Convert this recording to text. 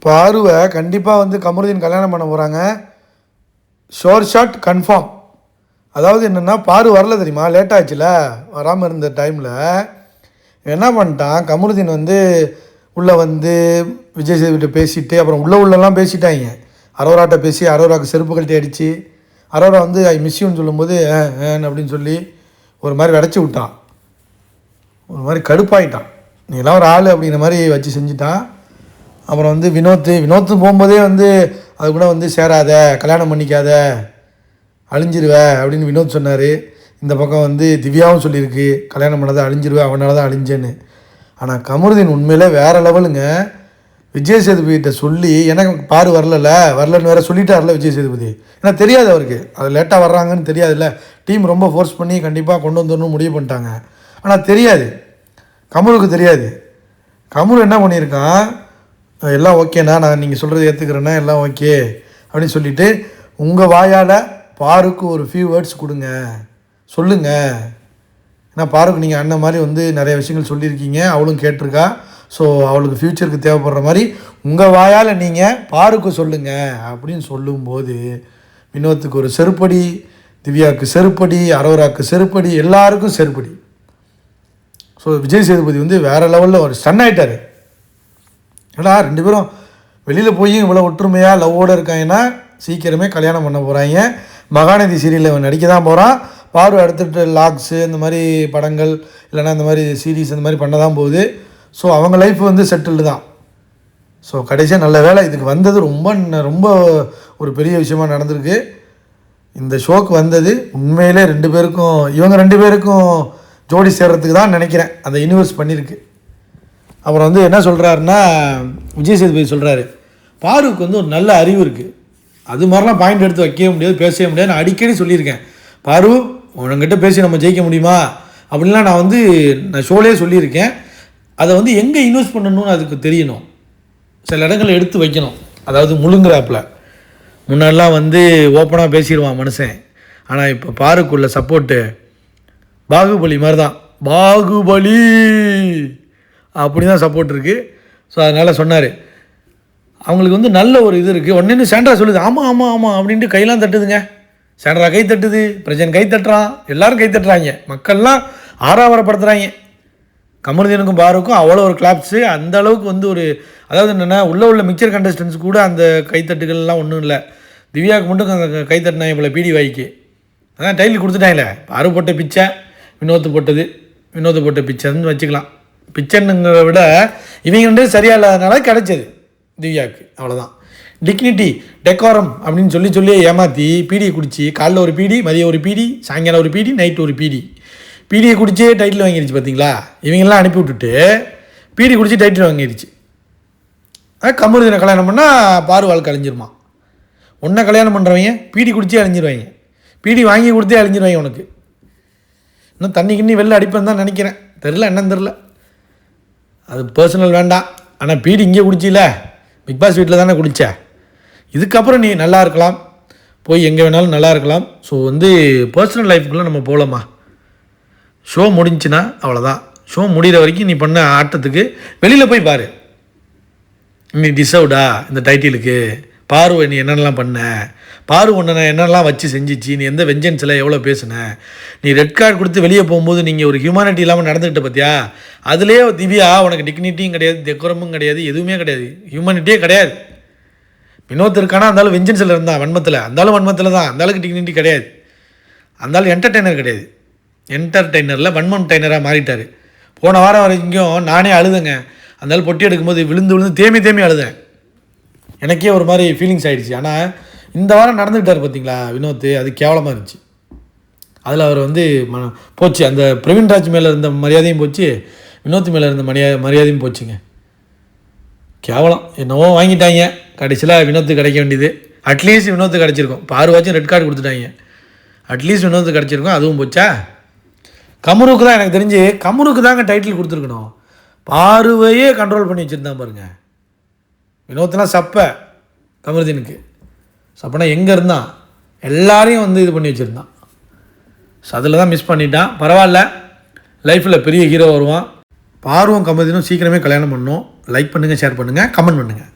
பாருவை கண்டிப்பாக வந்து கமருதீன் கல்யாணம் பண்ண போகிறாங்க. Sure shot confirm. அதாவது என்னென்னா, பாரு வரல தெரியுமா, லேட் ஆச்சுல, வராமல் இருந்த டைமில் என்ன பண்ணிட்டான் கமருதீன் வந்து உள்ளே வந்து விஜய் சேதுபதிட்ட பேசிவிட்டு அப்புறம் உள்ளெல்லாம் பேசிட்டாங்க. அரோராட்ட பேசி அரோராவுக்கு செருப்பு கழட்டி அடித்து அரோரா வந்து ஐ மிஸ்யூன்னு சொல்லும்போது அப்படின்னு சொல்லி ஒரு மாதிரி விடச்சி விட்டான். ஒரு மாதிரி கடுப்பாயிட்டான். நீ எல்லாம் ஒரு ஆள் அப்படிங்கிற மாதிரி வச்சு செஞ்சுட்டான். அப்புறம் வந்து வினோத்து போகும்போதே வந்து அது கூட வந்து சேராத, கல்யாணம் பண்ணிக்காத, அழிஞ்சிருவ அப்படின்னு வினோத் சொன்னார். இந்த பக்கம் வந்து திவ்யாவும் சொல்லியிருக்கு, கல்யாணம் பண்ணாத அழிஞ்சிருவேன், அவனால தான் அழிஞ்சேன்னு. ஆனால் கமருதீன் உண்மையிலே வேறு லெவலுங்க. விஜய் சேதுபதிகிட்ட சொல்லி எனக்கு பாரு வரலன்னு வேறு சொல்லிட்டார்ல விஜய் சேதுபதி. ஏன்னா தெரியாது அவருக்கு, அது லேட்டாக வர்றாங்கன்னு தெரியாதுல்ல. டீம் ரொம்ப ஃபோர்ஸ் பண்ணி கண்டிப்பாக கொண்டு வந்துடணும் முடிவு பண்ணிட்டாங்க. ஆனால் தெரியாது, கமலுக்கு தெரியாது. கமல் என்ன பண்ணியிருக்கான், எல்லாம் ஓகேண்ணா, நான் நீங்கள் சொல்கிறது ஏற்றுக்கிறேன்னா எல்லாம் ஓகே அப்படின்னு சொல்லிவிட்டு உங்கள் வாயால் பாருக்கு ஒரு ஃபியூ வேர்ட்ஸ் கொடுங்க, சொல்லுங்கள். ஏன்னா பாருக்கு நீங்கள் அண்ணன் மாதிரி வந்து நிறைய விஷயங்கள் சொல்லியிருக்கீங்க, அவளும் கேட்டிருக்கா. ஸோ அவளுக்கு ஃப்யூச்சருக்கு தேவைப்படுற மாதிரி உங்கள் வாயால் நீங்கள் பாருக்கு சொல்லுங்கள் அப்படின்னு சொல்லும்போது வினோத்துக்கு ஒரு செருப்படி, திவ்யாவுக்கு செருப்படி, அரோராவுக்கு செருப்படி, எல்லாருக்கும் செருப்படி. ஸோ விஜய் சேதுபதி வந்து வேறு லெவலில் ஒரு ஸ்டன் ஆகிட்டார். ஏன்னா 2 பேரும் வெளியில் போய் இவ்வளோ ஒற்றுமையாக லவ்வோடு இருக்காங்கன்னா சீக்கிரமே கல்யாணம் பண்ண போகிறாங்க. மகாநதி சீரியலில் அவன் நடிக்க தான் போகிறான். பாரு அடுத்துட்டு லாக்ஸு இந்த மாதிரி படங்கள் இல்லைனா இந்த மாதிரி சீரீஸ் இந்த மாதிரி பண்ண தான் போகுது. ஸோ அவங்க லைஃப் வந்து செட்டில்டு தான். ஸோ கடைசியாக நல்ல வேலை இதுக்கு வந்தது ரொம்ப ஒரு பெரிய விஷயமாக நடந்திருக்கு. இந்த ஷோக்கு வந்தது உண்மையிலே இவங்க 2 பேருக்கும் ஜோடி சேர்கிறதுக்கு தான் நினைக்கிறேன். அந்த யூனிவர்ஸ் பண்ணியிருக்கு. அப்புறம் வந்து என்ன சொல்கிறாருன்னா, விஜய் சேதுபதி சொல்கிறாரு, பாருக்கு வந்து ஒரு நல்ல அறிவு இருக்குது, அது மாதிரிலாம் பாயிண்ட் எடுத்து வைக்கவே முடியாது, பேசவே முடியாது. நான் அடிக்கடி சொல்லியிருக்கேன், பாரு உங்ககிட்ட பேசி நம்ம ஜெயிக்க முடியுமா அப்படின்லாம் நான் ஷோலேயே சொல்லியிருக்கேன். அதை வந்து எங்கே இன்வெஸ்ட் பண்ணணும்னு அதுக்கு தெரியணும், சில இடங்களில் எடுத்து வைக்கணும். அதாவது முழுங்குறாப்பில் முன்னாடிலாம் வந்து ஓப்பனாக பேசிடுவான் மனுஷன். ஆனால் இப்போ பாருக்குள்ள சப்போர்ட்டு பாகுபலி மாதிரி தான், பாகுபலி அப்படி தான் சப்போர்ட் இருக்குது. ஸோ அதனால் சொன்னார், அவங்களுக்கு வந்து நல்ல ஒரு இது இருக்குது. ஒன்று சாண்ட்ரா சொல்லுது, ஆமாம் ஆமாம் ஆமாம் அப்படின்ட்டு கையெல்லாம் தட்டுதுங்க. சாண்ட்ரா கை தட்டுது, பிரஜன் கை தட்டுறான், எல்லோரும் கை தட்டுறாங்க, மக்கள்லாம் ஆறாவரப்படுத்துகிறாங்க. கமருதீனுக்கும் பாருக்கும் அவ்வளோ ஒரு கிளாப்ஸு. அந்த அளவுக்கு வந்து ஒரு, அதாவது என்னென்னா உள்ள மிக்சர் கண்டஸ்டன்ஸ் கூட அந்த கைத்தட்டுகள்லாம் ஒன்றும் இல்லை. திவ்யாவுக்கு மட்டும் கை தட்டினாங்க போல பீடி வாய்க்கு. அதான் டைட்டில் கொடுத்துட்டாங்களே, பாரு போட்ட பிச்சை, வினோத்து போட்ட பிச்சைன்னு வச்சுக்கலாம். பிச்சைன்னுங்கிறத விட இவங்க வந்து சரியாக இல்லாதனால கிடச்சது திவ்யாவுக்கு, அவ்வளோதான். டிக்னிட்டி டெக்கோரம் அப்படின்னு சொல்லி ஏமாற்றி பீடியை குடிச்சு, காலைல ஒரு பீடி, மதியம் ஒரு பீடி, சாயங்காலம் ஒரு பீடி, நைட்டு ஒரு பீடியை குடிச்சே டைட்டில் வாங்கிடுச்சு. பார்த்தீங்களா, இவங்கெல்லாம் அனுப்பி விட்டுட்டு பீடி குடிச்சு டைட்டில் வாங்கிடுச்சு. கமருதீனை கல்யாணம் பண்ணால் பாரு வாழ்க்கை அழிஞ்சிருமா. உன்னை கல்யாணம் பண்ணுறவங்க பீடி குடிச்சே அழிஞ்சிருவாங்க, பீடி வாங்கி கொடுத்தே அழிஞ்சிருவாங்க. உனக்கு இன்னும் தண்ணி வெளில அடிப்பேன்னு தான் நினைக்கிறேன், என்னன்னு தெரில. அது பர்சனல் வேண்டாம். ஆனால் பீடி இங்கே குடிச்சில, பிக் பாஸ் வீட்டில் தானே குடித்த, இதுக்கப்புறம் நீ நல்லா இருக்கலாம், போய் எங்கே வேணாலும் நல்லா இருக்கலாம். ஸோ வந்து பர்சனல் லைஃப்குள்ளே நம்ம போகலாமா. ஷோ முடிஞ்சுன்னா அவ்வளோதான். ஷோ முடிகிற வரைக்கும் நீ பண்ண ஆட்டத்துக்கு வெளியில் போய் பாரு, நீ டிசர்வ்டா இந்த டைட்டிலுக்கு. பாரு நீ என்னென்னலாம் பண்ண, பாரு ஒன்று நான் என்னென்னலாம் வச்சு செஞ்சிச்சு, நீ எந்த வெஞ்சன்ஸில் எவ்வளோ பேசுன, நீ ரெட் கார்டு கொடுத்து வெளியே போகும்போது நீங்கள் ஒரு ஹியூமானிட்டி இல்லாமல் நடந்துக்கிட்ட பார்த்தியா, அதுலேயே திவ்யா உனக்கு டிக்னிட்டியும் கிடையாது, டெக்கோரமும் கிடையாது, எதுவுமே கிடையாது, ஹியூமானிட்டியே கிடையாது. வினோத் இருக்கானா அந்தாலும் வெஞ்சன்ஸில் இருந்தான், வன்மத்தில், அந்தாலும் வன்மத்தில் தான், அந்தாலுக்கு டிக்னிட்டி கிடையாது. அந்தாலும் என்டர்டெய்னர் கிடையாது, என்டர்டெய்னரில் வன்மம் டைனராக மாறிட்டார். போன வாரம் வரைக்கும் நானே அழுதுங்க, அந்தாலும் பொட்டி எடுக்கும்போது விழுந்து தேமி அழுதேன். எனக்கே ஒரு மாதிரி ஃபீலிங்ஸ் ஆகிடுச்சு. ஆனால் இந்த வாரம் நடந்துக்கிட்டார் பார்த்தீங்களா வினோத், அது கேவலமாக இருந்துச்சு. அதில் அவர் வந்து போச்சு, அந்த பிரவீன்ராஜ் மேலே இருந்த மரியாதையும் போச்சு, வினோத் மேலே இருந்த மரியாதையும் போச்சுங்க. கேவலம். என்னவோ வாங்கிட்டாங்க, கடைசியில் வினோத்து கிடைக்க வேண்டியது. அட்லீஸ்ட் வினோத்து கிடச்சிருக்கும், பாருவாச்சும் ரெட் கார்டு கொடுத்துட்டாங்க, அட்லீஸ்ட் வினோத்து கிடச்சிருக்கும், அதுவும் போச்சா. கமருக்கு தான் எனக்கு தெரிஞ்சு கமருக்கு தாங்க டைட்டில் கொடுத்துருக்கணும். பாருவையே கண்ட்ரோல் பண்ணி வச்சுருந்தான் பாருங்கள். வினோத்லாம் சப்பை கமருதீனுக்கு சப்பனா எங்கே இருந்தான், எல்லாரையும் வந்து இது பண்ணி வச்சுருந்தான். ஸோ அதில் தான் மிஸ் பண்ணிட்டான். பரவாயில்ல, லைஃப்பில் பெரிய ஹீரோ வருவான். பாருவும் கமருதீனும் சீக்கிரமே கல்யாணம் பண்ணணும். லைக் பண்ணுங்கள், ஷேர் பண்ணுங்கள், கமெண்ட் பண்ணுங்கள்.